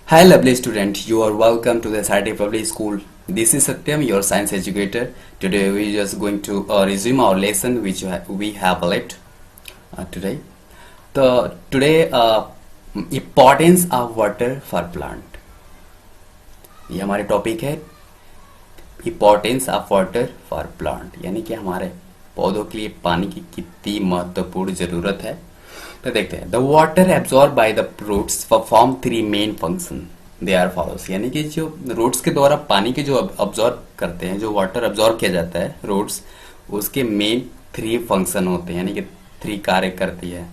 Hi, lovely student. You are welcome to the SRT Public School. This is Satyam, your science educator. Today we are just going to resume our lesson which we have left today. Today importance of water for plant. ये हमारे topic है importance of water for plant, यानी कि हमारे पौधों के लिए पानी की कितनी महत्वपूर्ण जरूरत है। तो देखते हैं। The water absorb by the roots perform three main function they are follows, यानी कि जो रूट्स के द्वारा पानी के जो अब्जॉर्ब करते हैं, जो वाटर अब्जॉर्ब किया जाता है रूट्स, उसके मेन थ्री फंक्शन होते हैं, यानी कि थ्री कार्य करती है।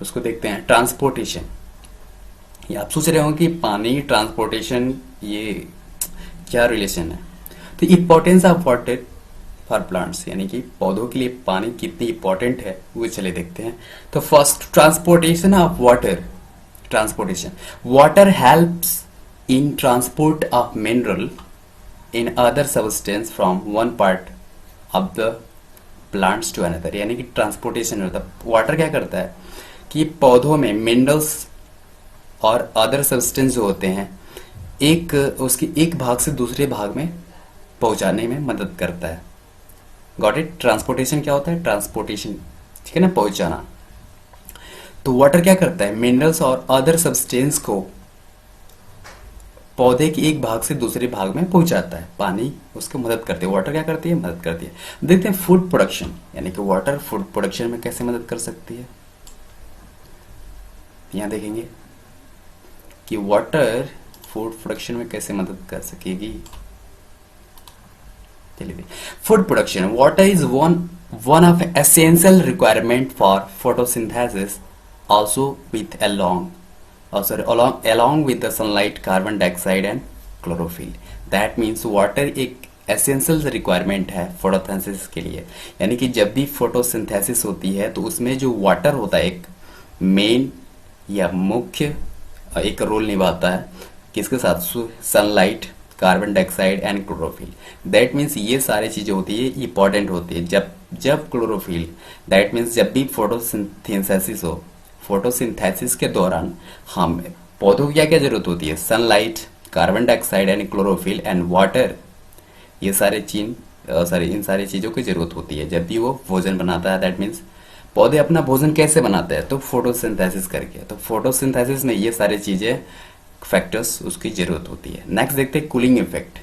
उसको देखते हैं। ट्रांसपोर्टेशन, ये आप सोच रहे हो कि पानी ट्रांसपोर्टेशन ये क्या रिलेशन है। तो importance of water for plants, यानी कि पौधों के लिए पानी कितनी इंपॉर्टेंट है वो चले देखते हैं। तो first, transportation of water. Transportation, water helps in transport of mineral in other substance from one part of the plants to another, यानी कि ट्रांसपोर्टेशन होता है। वाटर क्या करता है कि पौधों में मिनरल्स और अदर सब्सटेंस जो होते हैं उसकी एक भाग से दूसरे भाग में पहुंचाने में मदद करता है। Got it. ट्रांसपोर्टेशन क्या होता है? ट्रांसपोर्टेशन, ठीक है ना, पहुंचाना। तो वाटर क्या करता है? मिनरल्स और अदर सब्सटेंस को पौधे के एक भाग से दूसरे भाग में पहुंचाता है। पानी उसको मदद करती है। वाटर क्या करती है? मदद करती है। देखते हैं फूड प्रोडक्शन, यानी कि वाटर फूड प्रोडक्शन में कैसे मदद कर सकती है। यहां देखेंगे कि वाटर फूड प्रोडक्शन में कैसे मदद कर सकेगी। चलिए, food production, water is one of essential requirement for photosynthesis also with along with the sunlight, carbon dioxide and chlorophyll. That means water एक एसेंशियल रिक्वायरमेंट है फोटोसिंथेसिस के लिए, यानी कि जब भी फोटोसिंथेसिस होती है तो उसमें जो वाटर होता है एक मेन या मुख्य एक रोल निभाता है। किसके साथ? Sunlight, carbon dioxide and chlorophyll. That means ये सारी चीजें होती है, इंपॉर्टेंट होती है। जब क्लोरोफिल, दैट मीन्स जब भी फोटोसिंथेसिस हो, फोटोसिंथेसिस के दौरान हम पौधों की क्या क्या जरूरत होती है? Sunlight, carbon dioxide and chlorophyll and water. ये सारे इन सारी चीजों की जरूरत होती है जब भी वो भोजन बनाता है। दैट मीन्स पौधे अपना भोजन कैसे बनाते हैं? तो फोटोसिंथेसिस करके। तो फोटोसिंथेसिस में ये सारी चीजें फैक्टर्स उसकी जरूरत होती है। नेक्स्ट देखते हैं कूलिंग इफेक्ट,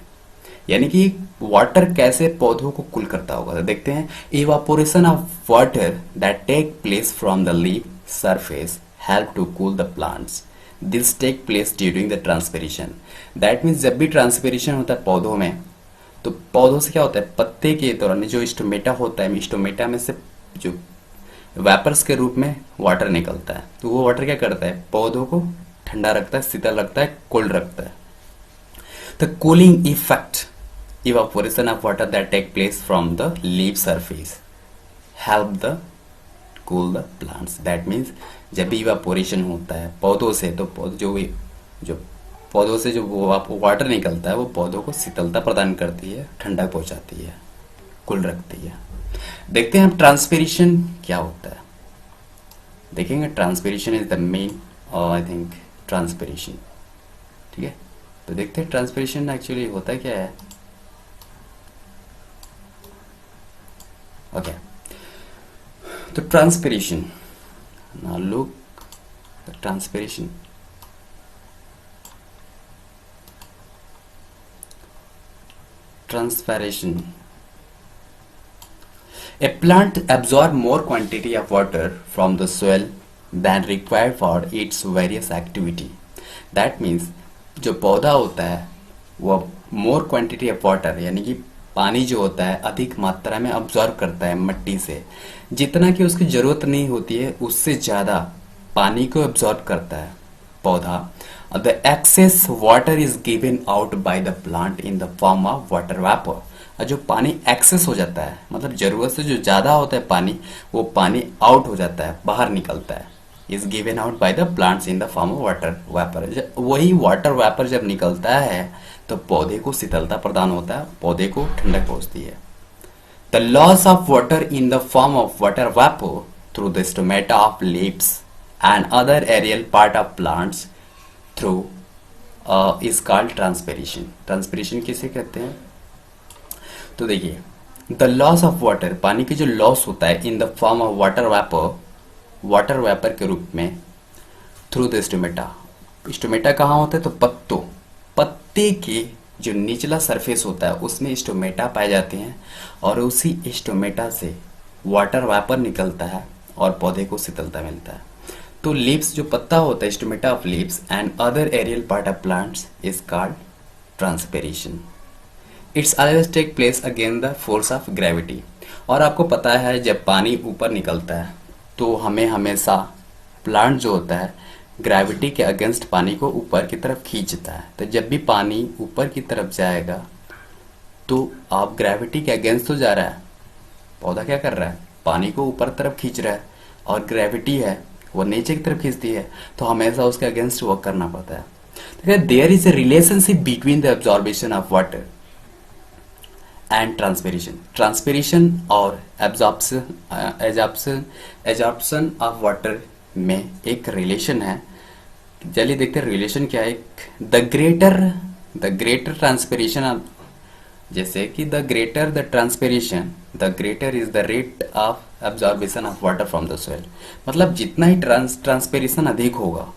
यानी कि वाटर कैसे पौधों को कूल करता होगा। तो देखते हैं। Evaporation of water that take place from the leaf surface help to cool the plants. This take place during the transpiration. That means जब भी ट्रांसपिरेशन होता है पौधों में, तो पौधों से क्या होता है? पत्ते के दौरान जो स्टोमेटा होता है, स्टोमेटा में से जो वेपर्स के रूप में वाटर निकलता है। तो वो वाटर क्या करता है? पौधों को ठंडा रखता है, शीतल रखता है, कोल्ड रखता है। The cooling effect, evaporation of water that take place from the leaf surface help the cool the plants. That means जब भी इवापोरेशन होता है पौधों से, तो पौधों से जो वाटर निकलता है वो पौधों को शीतलता प्रदान करती है, ठंडा पहुंचाती है, कूल रखती है। देखते हैं हम ट्रांसपिरेशन क्या होता है। देखेंगे transpiration is the main, I think transpiration, ठीक है। तो देखते हैं ट्रांसपिरेशन एक्चुअली होता क्या है। ओके, तो transpiration, now look the transpiration. Transpiration. A plant absorbs more quantity of water from the soil than required for its various activity. That means जो पौधा होता है वो more quantity of water, यानी कि पानी जो होता है अधिक मात्रा में अब्जॉर्ब करता है मिट्टी से। जितना कि उसकी जरूरत नहीं होती है उससे ज्यादा पानी को अब्जॉर्ब करता है पौधा। The excess water is given out by the plant in the form of water vapor. जो पानी एक्सेस हो जाता है, मतलब जरूरत से जो ज्यादा होता है पानी, वो पानी आउट हो जाता है, बाहर निकलता है। Is given out by the plants in the form of water vapour. वही वाटर वेपर जब निकलता है तो पौधे को शीतलता प्रदान होता है, पौधे को ठंडक पहुंचती है। The loss of water in the form of water vapour through the stomata of leaves and other aerial part of plants through is called transpiration. Transpiration किसे कहते हैं? तो देखिए, द लॉस ऑफ वाटर, पानी की जो लॉस होता है in the form of water vapour के रूप में थ्रू द स्टोमेटा। स्टोमेटा कहाँ होता है? तो पत्ते के जो निचला सरफेस होता है उसमें स्टोमेटा पाए जाते हैं और उसी स्टोमेटा से वाटर वेपर निकलता है और पौधे को शीतलता मिलता है। तो लीव्स, जो पत्ता होता है, stomata of leaves and other aerial part of plants is called transpiration. It's always take place again the force of gravity. और आपको पता है जब पानी ऊपर निकलता है तो हमें हमेशा प्लांट जो होता है ग्रेविटी के अगेंस्ट पानी को ऊपर की तरफ खींचता है। तो जब भी पानी ऊपर की तरफ जाएगा तो आप ग्रेविटी के अगेंस्ट तो जा रहा है, पौधा क्या कर रहा है? पानी को ऊपर तरफ खींच रहा है और ग्रेविटी है वो नीचे की तरफ खींचती है, तो हमेशा उसके अगेंस्ट वर्क करना पड़ता है। देखिए, there is a relationship between the absorption of water and transpiration. Transpiration और एब्जॉर्प्शन ऑफ वाटर में एक रिलेशन है। चलिए देखते हैं रिलेशन क्या है। द ग्रेटर ट्रांसपिरेशन ऑफ, जैसे कि the greater the transpiration the greater is the rate of absorption of water from the soil. मतलब जितना ही ट्रांसपिरेशन अधिक होगा,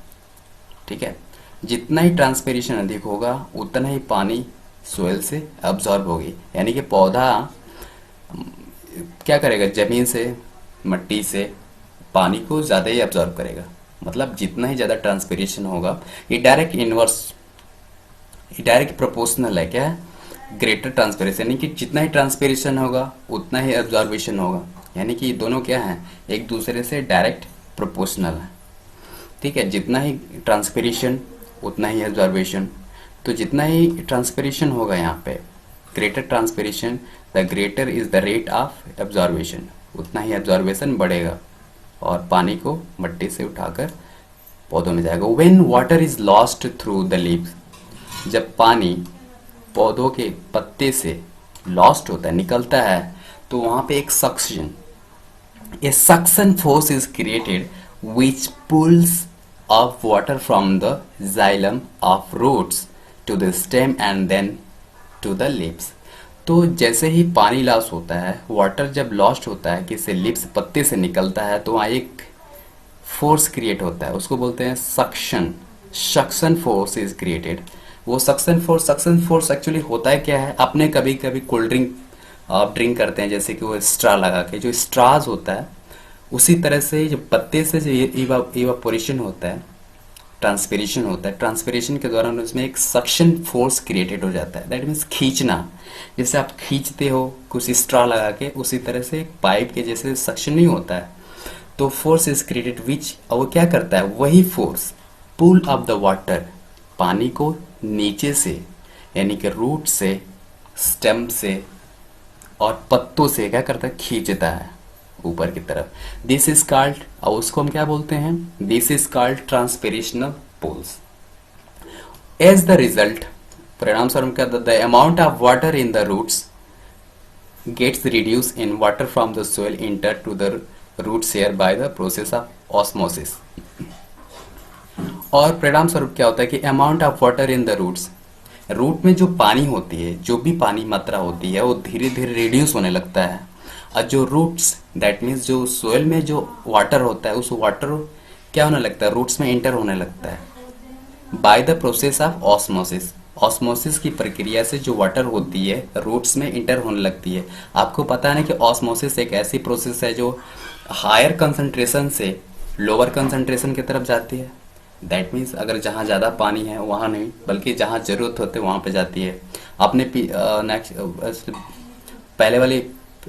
ठीक है, जितना ही ट्रांसपिरेशन अधिक होगा उतना ही पानी सोयल से एब्जॉर्ब होगी। यानी कि पौधा क्या करेगा? जमीन से, मट्टी से पानी को ज़्यादा ही एब्जॉर्ब करेगा। मतलब जितना ही ज़्यादा ट्रांसपिरेशन होगा, ये डायरेक्ट प्रोपोर्शनल है। क्या है? ग्रेटर ट्रांसपिरेशन, यानी कि जितना ही ट्रांसपिरेशन होगा उतना ही एब्जॉर्बेशन होगा। यानी कि ये दोनों क्या हैं? एक दूसरे से डायरेक्ट प्रोपोर्शनल है। ठीक है, जितना ही ट्रांसपिरेशन उतना ही एब्जॉर्बेशन। तो जितना ही ट्रांसपिरेशन होगा यहाँ पे, greater transpiration the greater is the rate of absorption, उतना ही एब्जॉर्बेशन बढ़ेगा और पानी को मट्टी से उठाकर पौधों में जाएगा। When water is lost through the leaves, जब पानी पौधों के पत्ते से लॉस्ट होता है, निकलता है, तो वहां पे एक suction force is created which pulls of water from the xylem of roots to the stem and then to the lips. तो जैसे ही पानी लॉस होता है, वाटर जब लॉस्ट होता है, किसी लिप्स पत्ते से निकलता है, तो वहाँ एक फोर्स क्रिएट होता है, उसको बोलते हैं सक्शन फोर्स इज क्रिएटेड। वो सक्शन फोर्स एक्चुअली होता है क्या है? अपने कभी कभी कोल्ड ड्रिंक आप ड्रिंक करते हैं, जैसे कि वो स्ट्रा लगा के, जो स्ट्राज होता है उसी तरह से जो पत्ते से जो इवापोरेशन होता है, ट्रांसपिरेशन होता है, ट्रांसपिरेशन के दौरान उसमें एक सक्शन फोर्स क्रिएटेड हो जाता है। दैट मीन्स खींचना, जैसे आप खींचते हो कुछ स्ट्रा लगा के, उसी तरह से एक पाइप के जैसे सक्शन नहीं होता है, तो फोर्स इज क्रिएटेड विच, और वो क्या करता है? वही force pull up the water, पानी को नीचे से, यानी कि रूट से, स्टेम से और पत्तों से क्या करता है? खींचता है ऊपर की तरफ। दिस इज कॉल्ड, और उसको हम क्या बोलते हैं? This is called transpirational pulls. As the result, परिणाम स्वरूप क्या, the amount of water in the roots gets reduce in water from the soil enter to the root hair by the process of osmosis. और परिणाम स्वरूप क्या होता है कि amount of water in the roots, root में जो पानी होती है, जो भी पानी मात्रा होती है, वो धीरे धीरे रिड्यूस होने लगता है। और जो रूट्स, दैट मीन्स जो सोयल में जो वाटर होता है, उस वाटर क्या होने लगता है? रूट्स में इंटर होने लगता है bye the process of osmosis. Osmosis की प्रक्रिया से जो वाटर होती है रूट्स में इंटर होने लगती है। आपको पता है ना कि ऑस्मोसिस एक ऐसी प्रोसेस है जो हायर कंसंट्रेशन से लोअर कंसंट्रेशन की तरफ जाती है। दैट मीन्स अगर जहाँ ज़्यादा पानी है वहाँ नहीं, बल्कि जहाँ ज़रूरत होती है वहाँ पे जाती है। आपने पहले वाली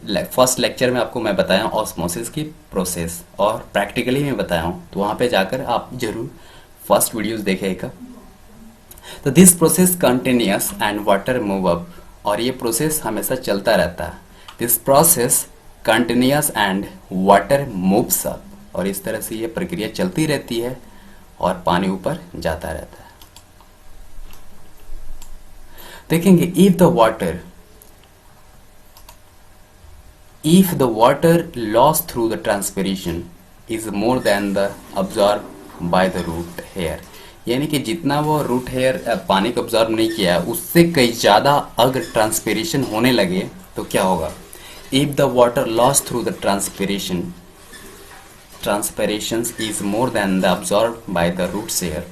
फर्स्ट लेक्चर में आपको मैं बताया ऑस्मोसिस की प्रोसेस, और प्रैक्टिकली मैं बताया हूँ, तो वहाँ पे जाकर आप जरूर फर्स्ट वीडियोस देखेगा। तो this process continuous and water move up, और ये प्रोसेस हमेशा चलता रहता है। This process continuous and water moves up, और इस तरह से ये प्रक्रिया चलती रहती है और पानी ऊपर जाता रहता है। देखेंगे, if the water lost through the transpiration is more than the absorbed by the root hair, यानी कि जितना वो रूट हेयर पानी को ऑब्जॉर्व नहीं किया है, उससे कई ज़्यादा अगर ट्रांसपिरेशन होने लगे तो क्या होगा? If the water loss through the transpiration is more than the absorb by the root hair,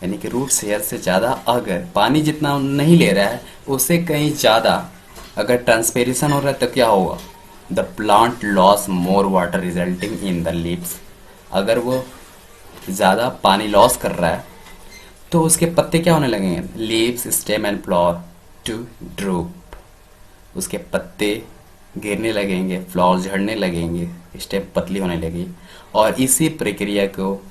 यानी कि रूट हेयर से ज़्यादा अगर पानी जितना नहीं ले रहा है उससे कहीं ज़्यादा अगर ट्रांसपिरेशन हो रहा है तो क्या होगा? The plant loss more water resulting in the leaves. अगर वो ज़्यादा पानी लॉस कर रहा है तो उसके पत्ते क्या होने लगेंगे? Leaves, stem and flower to droop. उसके पत्ते गिरने लगेंगे, फ्लावर झड़ने लगेंगे, स्टेम पतली होने लगेगी, और इसी प्रक्रिया को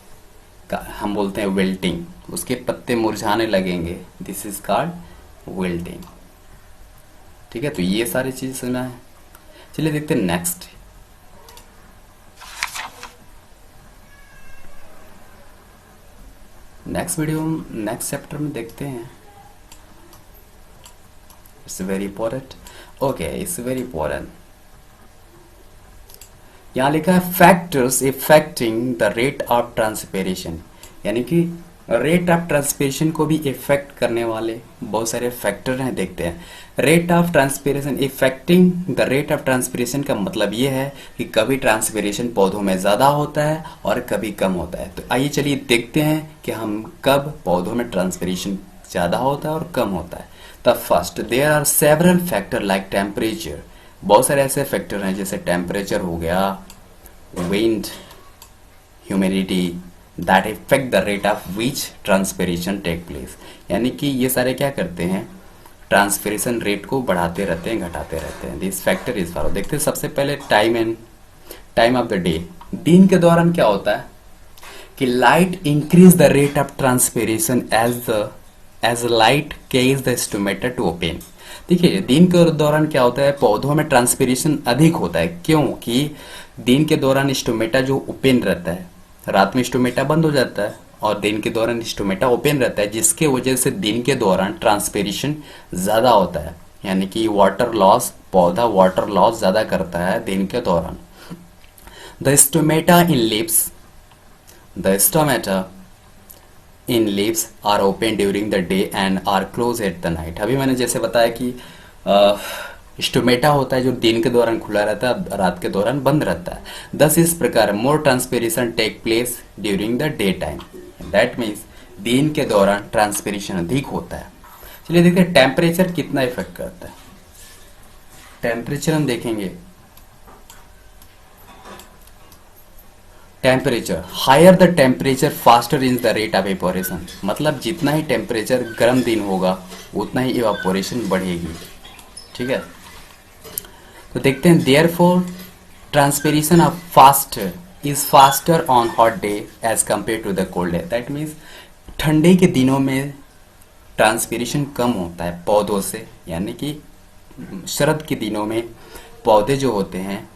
हम बोलते हैं विल्टिंग। उसके पत्ते मुरझाने लगेंगे, दिस इज कॉल्ड विल्टिंग। ठीक है, तो ये सारी चीज़ सुना है। चलिए देखते हैं नेक्स्ट। नेक्स्ट चैप्टर में देखते हैं। It's very important. Okay, it's very important. यहाँ लिखा है factors affecting the rate of transpiration, यानी कि रेट ऑफ ट्रांसपिरेशन को भी इफेक्ट करने वाले बहुत सारे फैक्टर हैं। देखते हैं rate of transpiration. Affecting the rate of transpiration का मतलब ये है कि कभी ट्रांसपिरेशन पौधों में ज़्यादा होता है और कभी कम होता है। तो आइए चलिए देखते हैं कि हम कब पौधों में ट्रांसपिरेशन ज़्यादा होता है और कम होता है। The first, there are several factor like temperature. बहुत सारे ऐसे फैक्टर हैं जैसे टेम्परेचर हो गया, wind, humidity, that affect the rate of which transpiration take place. यानी कि ये सारे क्या करते हैं? ट्रांसपिरेशन रेट को बढ़ाते रहते हैं, घटाते रहते हैं। This factor is follow. देखते हैं सबसे पहले टाइम ऑफ द डे। दिन के दौरान क्या होता है कि light increase the rate of transpiration as light cause the stomata to open. देखिए दिन के दौरान क्या होता है, पौधों में ट्रांसपिरेशन अधिक होता है। क्योंकि दिन के दौरान स्टोमेटा जो ओपन रहता है, रात में स्टोमेटा बंद हो जाता है और दिन के दौरान स्टोमेटा ओपन रहता है, जिसके वजह से दिन के दौरान ट्रांसपिरेशन ज्यादा होता है। यानी कि वाटर लॉस, पौधा वाटर लॉस ज्यादा करता है दिन के दौरान। The stomata in leaves are open during the day and are close at the night. अभी मैंने जैसे बताया कि स्टोमेटा होता है जो दिन के दौरान खुला रहता है, रात के दौरान बंद रहता है। दस इस प्रकार more transpiration take place during the day time. That means दिन के दौरान ट्रांसपिरेशन अधिक होता है। चलिए देखते हैं टेम्परेचर कितना इफेक्ट करता है। टेम्परेचर हम देखेंगे, temperature higher the temperature faster in the rate of evaporation. मतलब जितना ही टेम्परेचर गर्म दिन होगा उतना ही इवेपोरेशन बढ़ेगी। ठीक है, तो देखते हैं therefore transpiration of faster is faster on hot day as compare to the cold day. That means ठंडे के दिनों में ट्रांसपिरेशन कम होता है पौधों से, यानी कि शरद के दिनों में पौधे जो होते हैं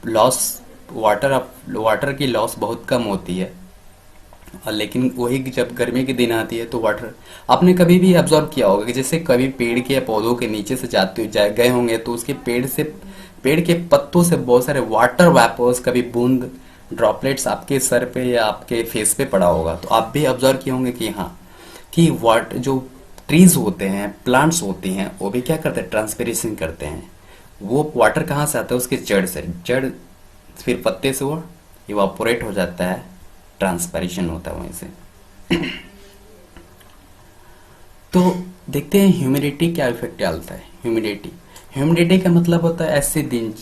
लॉस वाटर की लॉस बहुत कम होती है। और लेकिन वही जब गर्मी के दिन आती है तो वाटर आपने कभी भी ऑब्जर्व किया होगा कि जैसे कभी पेड़ के या पौधों के नीचे से गए होंगे तो उसके पेड़ के पत्तों से बहुत सारे वाटर वेपर्स, कभी बूंद, ड्रॉपलेट्स आपके सर पे या आपके फेस पे पड़ा होगा। तो आप भी ऑब्जर्व किए होंगे कि हाँ, कि जो ट्रीज होते हैं, प्लांट्स होती हैं, वो भी क्या करते हैं? ट्रांसपिरेशन करते हैं। वो वाटर कहाँ से आता है? उसके जड़ से। जड़ फिर पत्ते से वो इवापोरेट हो जाता है, ट्रांसपिरेशन होता है वहीं से। तो देखते हैं ह्यूमिडिटी क्या इफेक्ट डालता है। ह्यूमिडिटी का मतलब होता है ऐसे दिन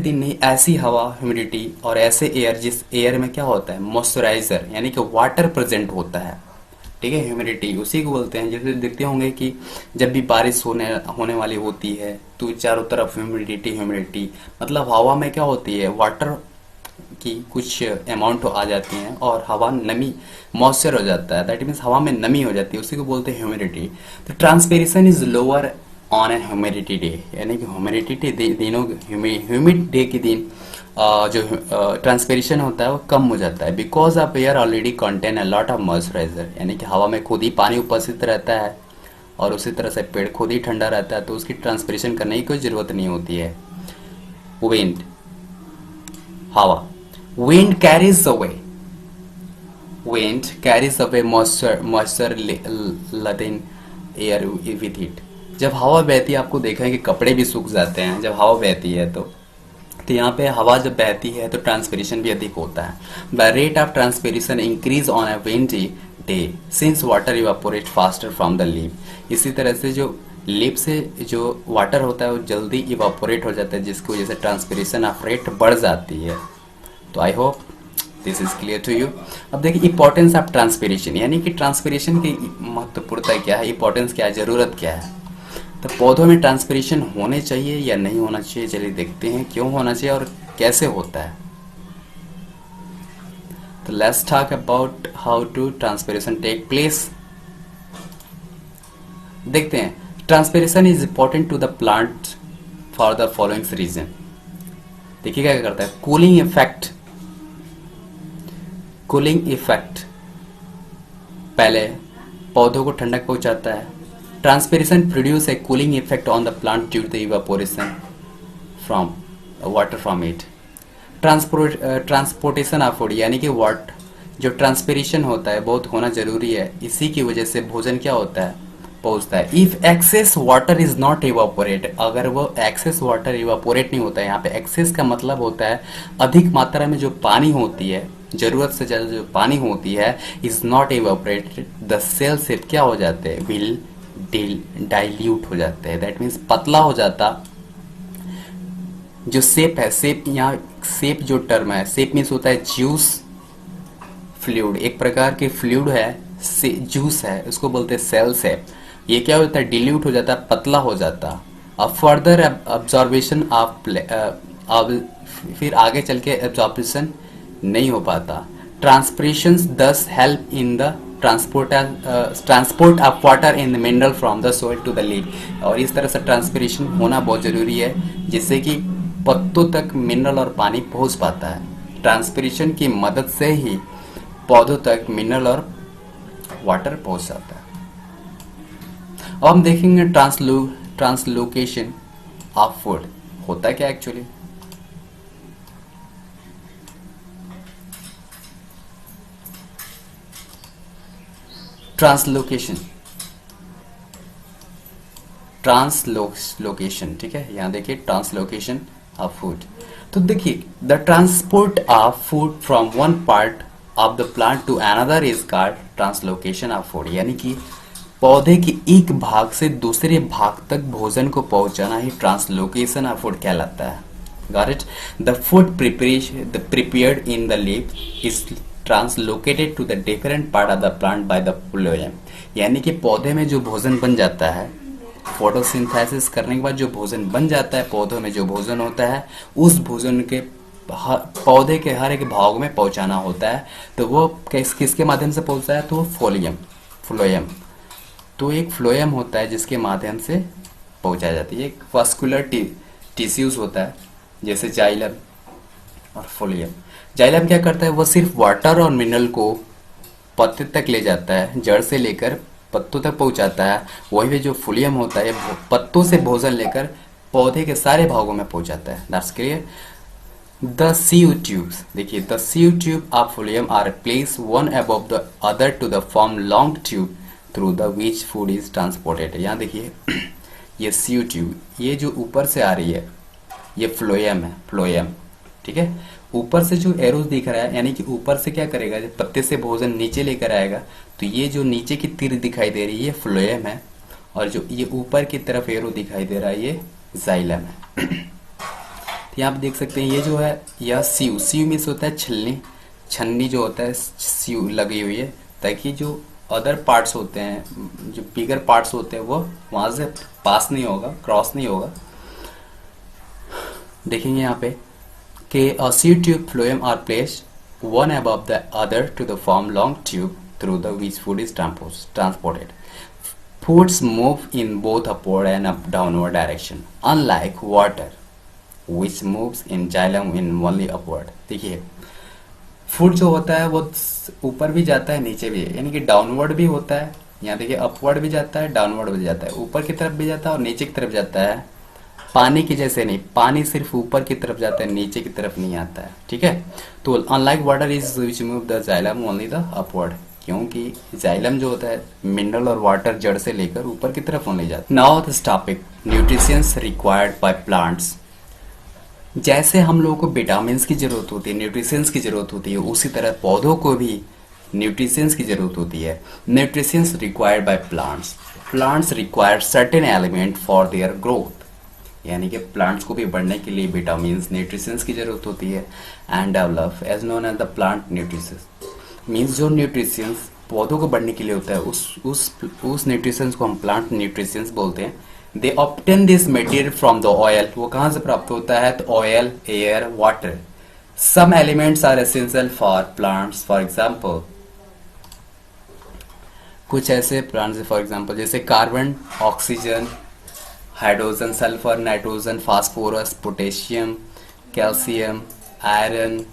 नहीं, ऐसी हवा, ह्यूमिडिटी, और ऐसे एयर जिस एयर में क्या होता है? मॉइस्चराइजर, यानी कि वाटर प्रेजेंट होता है। ठीक है, ह्यूमिडिटी उसी को बोलते हैं। जैसे देखते होंगे कि जब भी बारिश होने वाली होती है तो चारों तरफ ह्यूमिडिटी मतलब हवा में क्या होती है? वाटर की कुछ अमाउंट आ जाती हैं और हवा नमी, मॉइस्चर हो जाता है। दैट मीन्स हवा में नमी हो जाती है, उसी को बोलते हैं ह्यूमिडिटी। तो transpiration is lower on A humidity day, यानी कि ह्यूमिडिटी दिनों, ह्यूमिड डे के दिन जो ट्रांसपिरेशन होता है वो कम हो जाता है। Because of air already contain a lot of moisturiser, यानी कि हवा में खुद ही पानी उपस्थित रहता है और उसी तरह से पेड़ खुद ही ठंडा रहता है, तो उसकी ट्रांसपिरेशन करने की कोई जरूरत नहीं होती है। विंड, हवा, wind carries away wind carries away moisture laden air with it। जब हवा बहती है आपको देखा है कि कपड़े भी सूख जाते हैं जब हवा बहती है तो यहाँ पे हवा जब बहती है तो ट्रांसपिरेशन भी अधिक होता है। The rate of transpiration increase on a windy day since water evaporate faster from the leaf. इसी तरह से जो लीफ से जो वाटर होता है वो जल्दी इवापोरेट हो जाता है जिसकी वजह से ट्रांसपिरेशन ऑफ रेट बढ़ जाती है। तो I hope this is clear to you. अब देखिए इंपॉर्टेंस ऑफ ट्रांसपिरेशन, यानी कि ट्रांसपिरेशन की महत्वपूर्णता क्या है, इंपॉर्टेंस क्या है, जरूरत क्या है। तो पौधों में ट्रांसपिरेशन होने चाहिए या नहीं होना चाहिए, चलिए देखते हैं क्यों होना चाहिए और कैसे होता है। तो let's talk about how to transpiration take place. देखते हैं transpiration is important to the plant for the following reason. देखिए क्या करता है, कूलिंग इफेक्ट पहले पौधों को ठंडक पहुंचाता है। Transpiration produce a cooling effect on the plant due to the evaporation from water from it. Transportation of food, यानी कि वाट जो ट्रांसपिरेशन होता है बहुत होना जरूरी है, इसी की वजह से भोजन क्या होता है, पहुंचता है। If excess water is not evaporate, अगर वो एक्सेस वाटर इवापोरेट नहीं होता है, यहाँ पे एक्सेस का मतलब होता है अधिक मात्रा में जो पानी होती है, जरूरत से ज्यादा जो पानी होती है, is not evaporated, the cell shape क्या हो जाते हैं, विल डाइल्यूट हो जाते हैं। दैट मीन्स पतला हो जाता। जो सेप है, सेप यहाँ सेप जो टर्म है, सेप मीन्स होता है जूस फ्लूइड, एक प्रकार के फ्लूइड है, जूस है, उसको बोलते हैं सेल सेप। ये क्या होता है, डिल्यूट हो जाता है, पतला हो जाता। अब फर्दर अब्जॉर्बेशन ऑफ फिर आगे चल के एब्जॉर्बेशन नहीं हो पाता। Transpiration thus help in the transport of water in the mineral from the soil to the leaf. और इस तरह से ट्रांसपिरेशन होना बहुत जरूरी है जिससे कि पत्तों तक मिनरल और पानी पहुंच पाता है। ट्रांसपिरेशन की मदद से ही पौधों तक मिनरल और वाटर पहुंच जाता है। अब हम देखेंगे ट्रांसलोकेशन ऑफ फूड होता क्या एक्चुअली। ट्रांसलोकेशन, ठीक है, यहां देखिए ट्रांसलोकेशन ऑफ फूड। तो देखिए the transport of food from one part of the plant to another is called translocation of food, यानी कि पौधे के एक भाग से दूसरे भाग तक भोजन को पहुंचाना ही ट्रांसलोकेशन ऑफ फूड कहलाता है। Got it. The food prepared in the leaf is translocated to the different part of the plant by the phloem, यानी कि पौधे में जो भोजन बन जाता है, फोटोसिंथेसिस करने के बाद जो भोजन बन जाता है, पौधों में जो भोजन होता है, उस भोजन के पौधे के हर एक भाग में पहुंचाना होता है। तो वो किसके माध्यम से पहुंचता है, तो वो फ्लोएम। तो एक फ्लोएम होता है जिसके माध्यम से पहुंचाई जाती है। एक वास्कुलर टिश्यूज होता है जैसे जाइलम और फ्लोएम। जाइलम क्या करता है, वो सिर्फ वाटर और मिनरल को पत्ते तक ले जाता है, जड़ से लेकर पत्तों तक पहुंचाता है। वही जो फ्लोएम होता है पत्तों से भोजन लेकर पौधे के सारे भागों में पहुंचाता है। That's clear. The sieve tubes, देखिए the sieve tube of phloem are placed one above the other to the form long tube through the which food is transported. यहाँ देखिए ये सीव ट्यूब, ये जो ऊपर से आ रही है ये फ्लोएम है, फ्लोएम, ठीक है। ऊपर से जो एरोज दिख रहा है, यानी कि ऊपर से क्या करेगा, जब पत्ते से भोजन नीचे लेकर आएगा तो ये जो नीचे की तीर दिखाई दे रही है ये फ्लोएम है, और जो ये ऊपर की तरफ एरो दिखाई दे रहा है ये जाइलम है। तो यहाँ आप देख सकते हैं ये जो है यह सीव मीन्स होता है छन्नी जो होता है सीव लगी हुई है, ताकि जो अदर पार्ट्स होते हैं, जो बिगर पार्ट्स होते हैं, वो वहां से पास नहीं होगा, क्रॉस नहीं होगा। देखेंगे यहाँ पे कि a seed tube phloem are placed one above the other to the form long tube through the which food is transported. Foods move in both upward and downward direction, unlike water, which moves in xylem in only upward. देखिए food जो होता है वो ऊपर भी जाता है नीचे भी, यानी कि डाउनवर्ड भी होता है। यहाँ देखिए अपवर्ड भी जाता है, डाउनवर्ड भी जाता है, ऊपर की तरफ भी जाता है और नीचे की तरफ जाता है। पानी की जैसे नहीं, पानी सिर्फ ऊपर की तरफ जाता है, नीचे की तरफ नहीं आता है, ठीक है। तो unlike water is which move the xylem only the upward, क्योंकि जाइलम जो होता है मिनरल और वाटर जड़ से लेकर ऊपर की तरफ होने जाता है। Now this topic nutritions required by plants. जैसे हम लोगों को विटामिन की जरूरत होती है, न्यूट्रिशंस की जरूरत होती है, उसी तरह पौधों को भी न्यूट्रिशंस की जरूरत होती है। Nutritions required by plants, plants require certain element for their growth, यानी कि प्लांट्स को भी बढ़ने के लिए विटामिन न्यूट्रिशंस की जरूरत होती है। And develop as known as the plant nutritions, means जो न्यूट्रिशंस पौधों को बढ़ने के लिए होता है उस न्यूट्रिशंस को हम प्लांट न्यूट्रिशंस बोलते हैं। They obtain this material from the soil, वो कहाँ से प्राप्त होता है? तो soil, air, water. Some elements are essential for plants, for example कुछ ऐसे प्लांट्स फॉर एग्जाम्पल जैसे carbon, oxygen, hydrogen, sulphur, nitrogen, phosphorus, potassium, calcium, iron,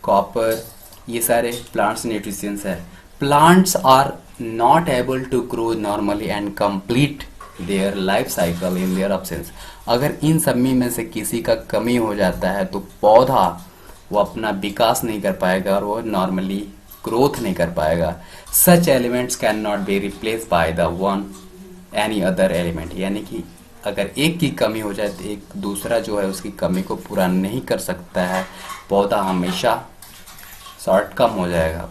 copper, ये सारे प्लांट्स न्यूट्रिशंस है। Plants are not able to grow normally and complete their life cycle in their absence. अगर इन सब में से किसी का कमी हो जाता है तो पौधा वो अपना विकास नहीं कर पाएगा और वो नॉर्मली ग्रोथ नहीं कर पाएगा। Such elements can not be replace by the one any other element, यानी कि अगर एक की कमी हो जाए तो एक दूसरा जो है उसकी कमी को पूरा नहीं कर सकता है, पौधा हमेशा शॉर्ट कम हो जाएगा।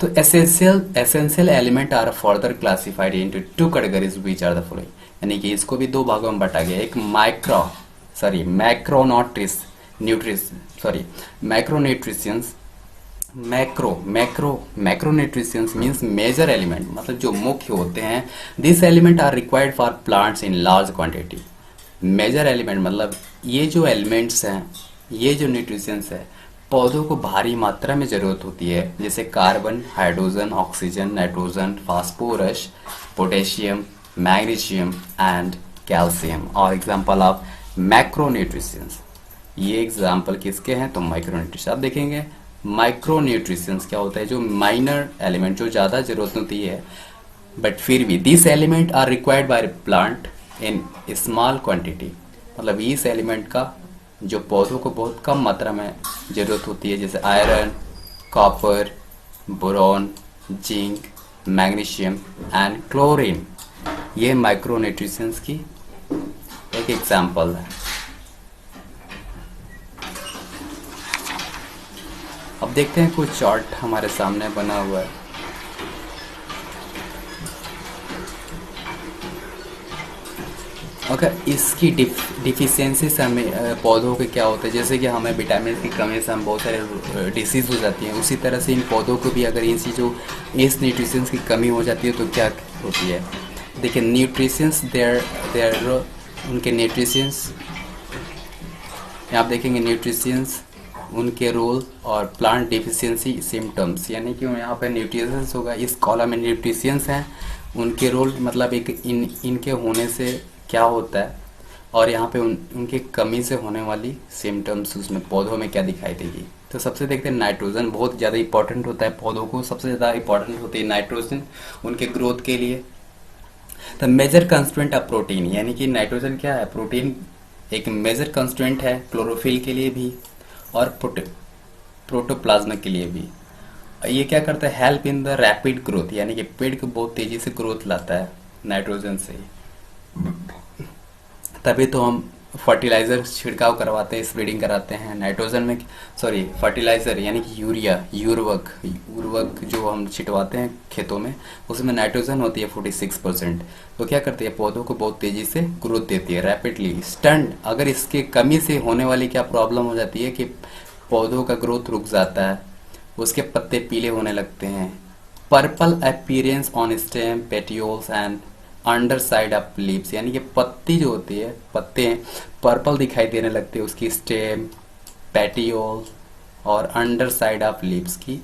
तो essential element are further classified into two categories which are the following, यानी कि इसको भी दो भागों में बांटा गया। एक macronutritions, macronutritions means major element, मतलब जो मुख्य होते हैं। This element are required for plants in large quantity. Major element मतलब ये जो एलिमेंट्स हैं, ये जो न्यूट्रिशंस है, पौधों को भारी मात्रा में जरूरत होती है, जैसे carbon, hydrogen, oxygen, nitrogen, phosphorus, potassium, magnesium and calcium. और एग्जाम्पल ऑफ मैक्रोन्यूट्रिशंस, ये एग्जाम्पल किसके हैं? तो माइक्रोन्यूट्रिशन। आप देखेंगे माइक्रोन्यूट्रिशंस क्या होता है? जो माइनर एलिमेंट, जो ज़्यादा जरूरत होती है, बट फिर भी this element are required by plant in small quantity, मतलब इस एलिमेंट का जो पौधों को बहुत कम मात्रा में जरूरत होती है, जैसे iron, copper, boron, zinc, magnesium and chlorine. ये माइक्रोन्यूट्रिशंस की एक एग्जाम्पल है। अब देखते हैं कुछ चार्ट हमारे सामने बना हुआ है। अगर इसकी डिफिशियंसी से हमें पौधों के क्या होता है, जैसे कि हमें विटामिन की कमी से हम बहुत सारे डिसीज हो जाती हैं, उसी तरह से इन पौधों को भी अगर इन चीज़ों इस न्यूट्रिशंस की कमी हो जाती है तो क्या होती है? देखिए न्यूट्रिशंस देयर उनके न्यूट्रिशंस, आप देखेंगे न्यूट्रिशंस उनके रोल और प्लांट डिफिशियंसी सिम्टम्स, यानी कि यहाँ पे न्यूट्रिशंस होगा, इस कॉलम में न्यूट्रिशंस हैं, उनके रोल मतलब एक इनके होने से क्या होता है, और यहाँ पे उनके कमी से होने वाली सिम्टम्स उसमें पौधों में क्या दिखाई देगी। तो सबसे देखते हैं नाइट्रोजन बहुत ज़्यादा इंपॉर्टेंट होता है पौधों को, सबसे ज़्यादा इंपॉर्टेंट होती है नाइट्रोजन उनके ग्रोथ के लिए। तो मेजर कंस्ट्रेंट ऑफ प्रोटीन, यानी कि नाइट्रोजन क्या है? प्रोटीन एक मेजर कंस्ट्रेंट है क्लोरोफिल के लिए भी और प्रोटोप्लाज्मा के लिए भी। ये क्या करता है? Help in the rapid growth, यानी कि पेड़ को बहुत तेजी से ग्रोथ लाता है नाइट्रोजन से। तभी तो हम फर्टिलाइजर छिड़काव करवाते हैं, स्प्रेडिंग कराते हैं नाइट्रोजन में, फर्टिलाइजर यानी कि यूरवक जो हम छिटवाते हैं खेतों में, उसमें नाइट्रोजन होती है 46%। तो क्या करती है? पौधों को बहुत तेजी से ग्रोथ देती है, रैपिडली स्टंट। अगर इसके कमी से होने वाली क्या प्रॉब्लम हो जाती है कि पौधों का ग्रोथ रुक जाता है, उसके पत्ते पीले होने लगते हैं, purple appearance on stem, petioles and under side of leaves, यानी कि पत्ती जो होती है, पत्ते पर्पल दिखाई देने लगते हैं, उसकी स्टेम, पेटियोल और अंडर साइड ऑफ लीव्स की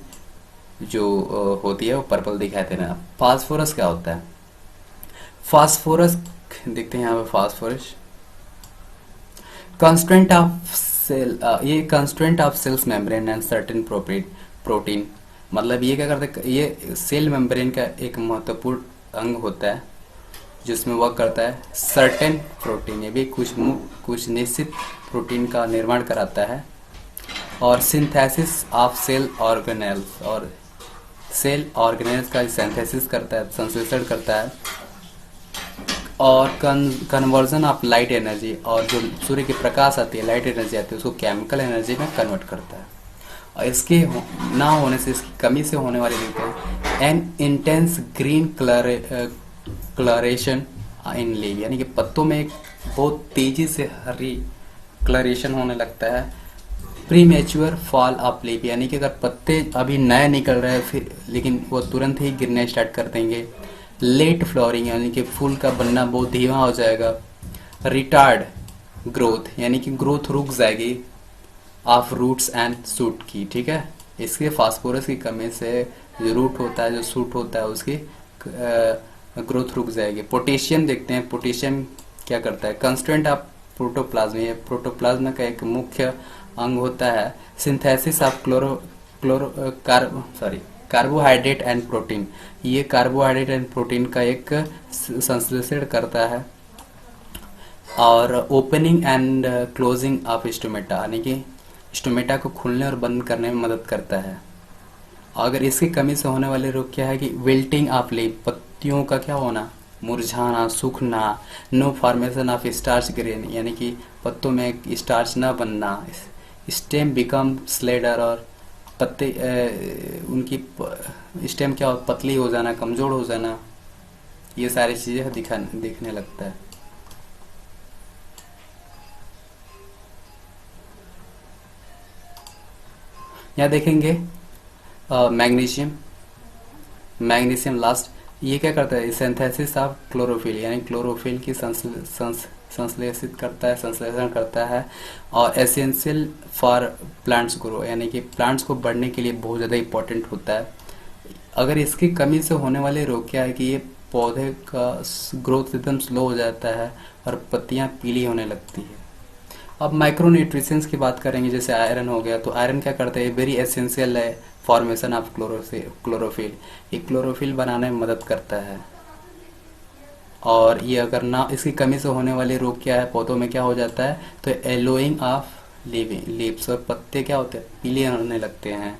जो होती है वो पर्पल दिखाई देना। फास्फोरस क्या होता है? फास्फोरस देखते हैं यहाँ पे, फास्फोरस कंस्ट्रेंट ऑफ सेल, ये constraint of cells membrane and certain protein, मतलब ये क्या करता है? ये सेल मेम्ब्रेन का एक महत्वपूर्ण अंग होता है, जिसमें वर्क करता है सर्टेन प्रोटीन, ये भी कुछ निश्चित प्रोटीन का निर्माण कराता है। और सिंथेसिस ऑफ सेल ऑर्गेनेल्स, और सेल ऑर्गेनेल्स का सिंथेसिस करता है, संश्लेषण करता है। और कन्वर्जन ऑफ लाइट एनर्जी, और जो सूर्य की प्रकाश आती है, लाइट एनर्जी आती है, उसको केमिकल एनर्जी में कन्वर्ट करता है। और इसके ना होने से, इसकी कमी से होने वाली दिक्कत एन इंटेंस ग्रीन कलरेशन इन लीव, यानी कि पत्तों में एक बहुत तेजी से हरी कलरेशन होने लगता है। Pre mature fall of leaf, यानी कि अगर पत्ते अभी नए निकल रहे हैं फिर, लेकिन वो तुरंत ही गिरने स्टार्ट कर देंगे। लेट फ्लोरिंग, यानी कि फूल का बनना बहुत धीमा हो जाएगा। रिटार्ड ग्रोथ, यानी कि ग्रोथ रुक जाएगी ऑफ रूट्स एंड सूट की, ठीक है। इसके फास्फोरस की कमी से जो रूट होता है, जो सूट होता है, उसकी ग्रोथ रुक जाएगी। पोटेशियम देखते हैं, पोटेशियम क्या करता है, कंस्टेंट ऑफ प्रोटोप्लाज्म, ये प्रोटोप्लाज्म का एक मुख्य अंग होता है। Synthesis of carbohydrate and protein, ये कार्बोहाइड्रेट एंड प्रोटीन का एक संश्लेषण करता है। और opening and closing of stomata, यानी कि स्टोमेटा को खुलने और बंद करने में मदद करता है। अगर इसकी कमी से होने वाले रोग क्या है कि विल्टिंग ऑफ लीफ, पत्तियों का क्या होना, मुरझाना, सूखना। No formation of starch grain, यानी कि पत्तों में स्टार्च न बनना। स्टेम बिकम स्लेडर, और पत्ते उनकी स्टेम क्या हो, पतली हो जाना, कमजोर हो जाना, ये सारी चीजें दिखने लगता है। यहाँ देखेंगे मैग्नीशियम, मैग्नीशियम लास्ट, ये क्या करता है, सिंथेसिस ऑफ क्लोरोफिल, यानी क्लोरोफिल की संश्लेषित करता है, संश्लेषण करता है। और एसेंशियल फॉर प्लांट्स ग्रो, यानी कि प्लांट्स को बढ़ने के लिए बहुत ज़्यादा इंपॉर्टेंट होता है। अगर इसकी कमी से होने वाले रोग क्या है कि ये पौधे का ग्रोथ एकदम स्लो हो जाता है और पत्तियां पीली होने लगती है। अब माइक्रो न्यूट्रिशंस की बात करेंगे, जैसे आयरन हो गया, तो आयरन क्या करता है, वेरी एसेंशियल है फॉर्मेशन ऑफ क्लोरोफिल, ये क्लोरोफिल बनाने में मदद करता है। और ये अगर ना, इसकी कमी से होने वाले रोग क्या है, पौधों में क्या हो जाता है, तो येलोइंग ऑफ लीव्स, और पत्ते क्या होते हैं, पीले होने लगते हैं।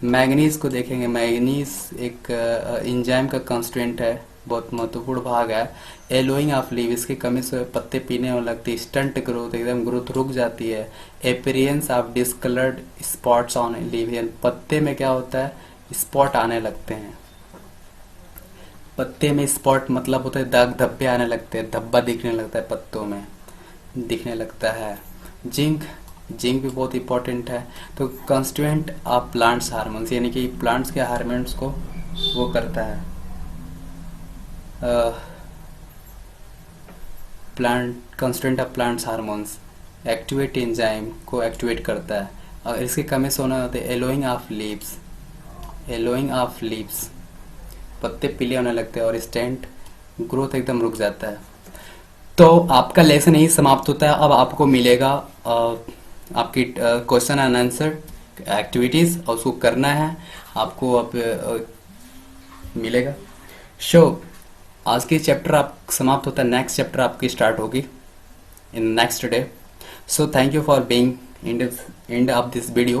मैग्नीज को देखेंगे, मैग्नीज एक एंजाइम का कंस्टेंट है, बहुत महत्वपूर्ण भाग है। येलोइंग ऑफ लीव, इसकी कमी से पत्ते पीने होने लगती है। स्टंट ग्रोथ, एकदम ग्रोथ रुक जाती है। Experience of discoloured spots on leave, पत्ते में क्या होता है, स्पॉट आने लगते हैं। पत्ते में स्पॉट मतलब होता है दाग धब्बे आने लगते हैं, धब्बा दिखने लगता है, पत्तों में दिखने लगता है। जिंक, जिंक भी बहुत इंपॉर्टेंट है। तो कंस्टिट्यूएंट ऑफ प्लांट्स हार्मोन्स, यानी कि प्लांट्स के हार्मोन्स को वो करता है, plant constituent of plants hormones activate enzyme को एक्टिवेट करता है। और इसकी कमी से होना होता है yellowing of leaves, yellowing of leaves, पत्ते पीले होने लगते हैं और स्टेंट ग्रोथ एकदम रुक जाता है। तो आपका लेसन यही समाप्त होता है। अब आपको मिलेगा आपकी क्वेश्चन एंड आंसर एक्टिविटीज, और उसको करना है आपको। अब मिलेगा आज की चैप्टर आप समाप्त होता है, नेक्स्ट चैप्टर आपकी स्टार्ट होगी in next day. So thank you for being end of this video.